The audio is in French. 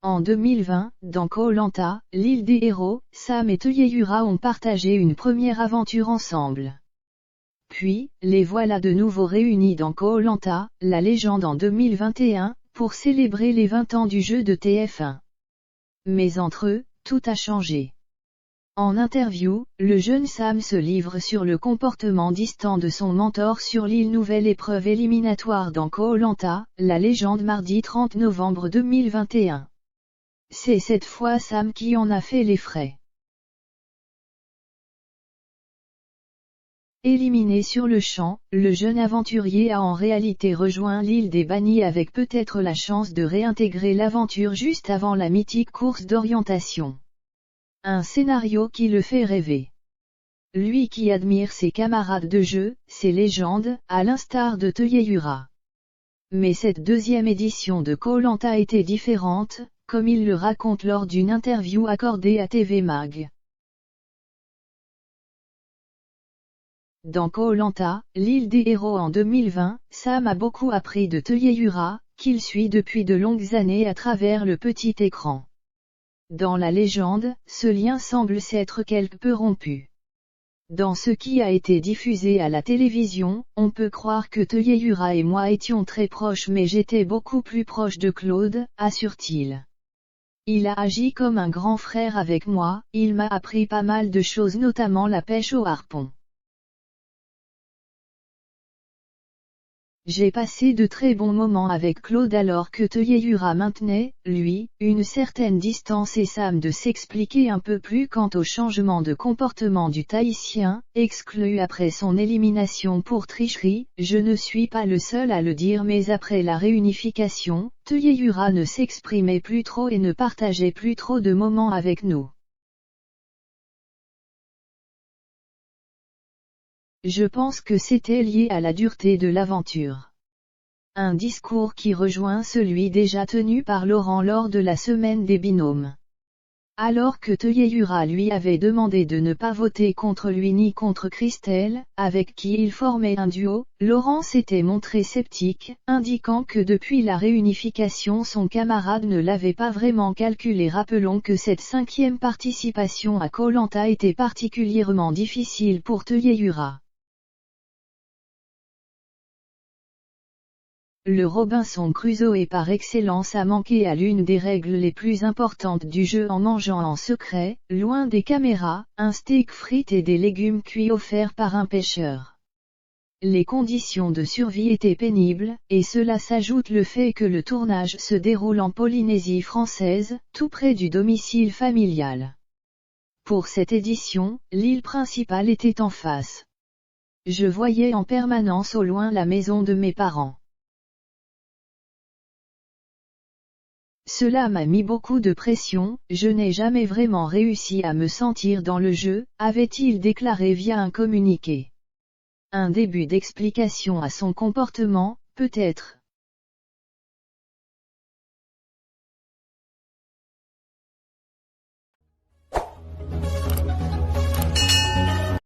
En 2020, dans Koh-Lanta, l'île des héros, Sam et Teyeyura ont partagé une première aventure ensemble. Puis, les voilà de nouveau réunis dans Koh-Lanta, la légende en 2021, pour célébrer les 20 ans du jeu de TF1. Mais entre eux, tout a changé. En interview, le jeune Sam se livre sur le comportement distant de son mentor sur l'île. Nouvelle épreuve éliminatoire dans Koh-Lanta, la légende mardi 30 novembre 2021. C'est cette fois Sam qui en a fait les frais. Éliminé sur le champ, le jeune aventurier a en réalité rejoint l'île des bannis avec peut-être la chance de réintégrer l'aventure juste avant la mythique course d'orientation. Un scénario qui le fait rêver. Lui qui admire ses camarades de jeu, ses légendes, à l'instar de Teyeyura. Mais cette deuxième édition de Koh-Lanta était différente, comme il le raconte lors d'une interview accordée à TV Mag. Dans Koh-Lanta, l'île des héros en 2020, Sam a beaucoup appris de Teyeyura, qu'il suit depuis de longues années à travers le petit écran. Dans la légende, ce lien semble s'être quelque peu rompu. Dans ce qui a été diffusé à la télévision, on peut croire que Teyeyura et moi étions très proches, mais j'étais beaucoup plus proche de Claude, assure-t-il. Il a agi comme un grand frère avec moi, il m'a appris pas mal de choses, notamment la pêche au harpon. J'ai passé de très bons moments avec Claude alors que Teyeyura maintenait, lui, une certaine distance et Sam de s'expliquer un peu plus quant au changement de comportement du Tahitien, exclu après son élimination pour tricherie. Je ne suis pas le seul à le dire, mais après la réunification, Teyeyura ne s'exprimait plus trop et ne partageait plus trop de moments avec nous. Je pense que c'était lié à la dureté de l'aventure. Un discours qui rejoint celui déjà tenu par Laurent lors de la semaine des binômes. Alors que Teyeyura lui avait demandé de ne pas voter contre lui ni contre Christelle, avec qui il formait un duo, Laurent s'était montré sceptique, indiquant que depuis la réunification son camarade ne l'avait pas vraiment calculé. Rappelons que cette 5e participation à Koh-Lanta était particulièrement difficile pour Teyeyura. Le Robinson Crusoe par excellence a manqué à l'une des règles les plus importantes du jeu en mangeant en secret, loin des caméras, un steak frites et des légumes cuits offerts par un pêcheur. Les conditions de survie étaient pénibles, et cela s'ajoute le fait que le tournage se déroule en Polynésie française, tout près du domicile familial. Pour cette édition, l'île principale était en face. Je voyais en permanence au loin la maison de mes parents. Cela m'a mis beaucoup de pression, je n'ai jamais vraiment réussi à me sentir dans le jeu, avait-il déclaré via un communiqué. Un début d'explication à son comportement, peut-être.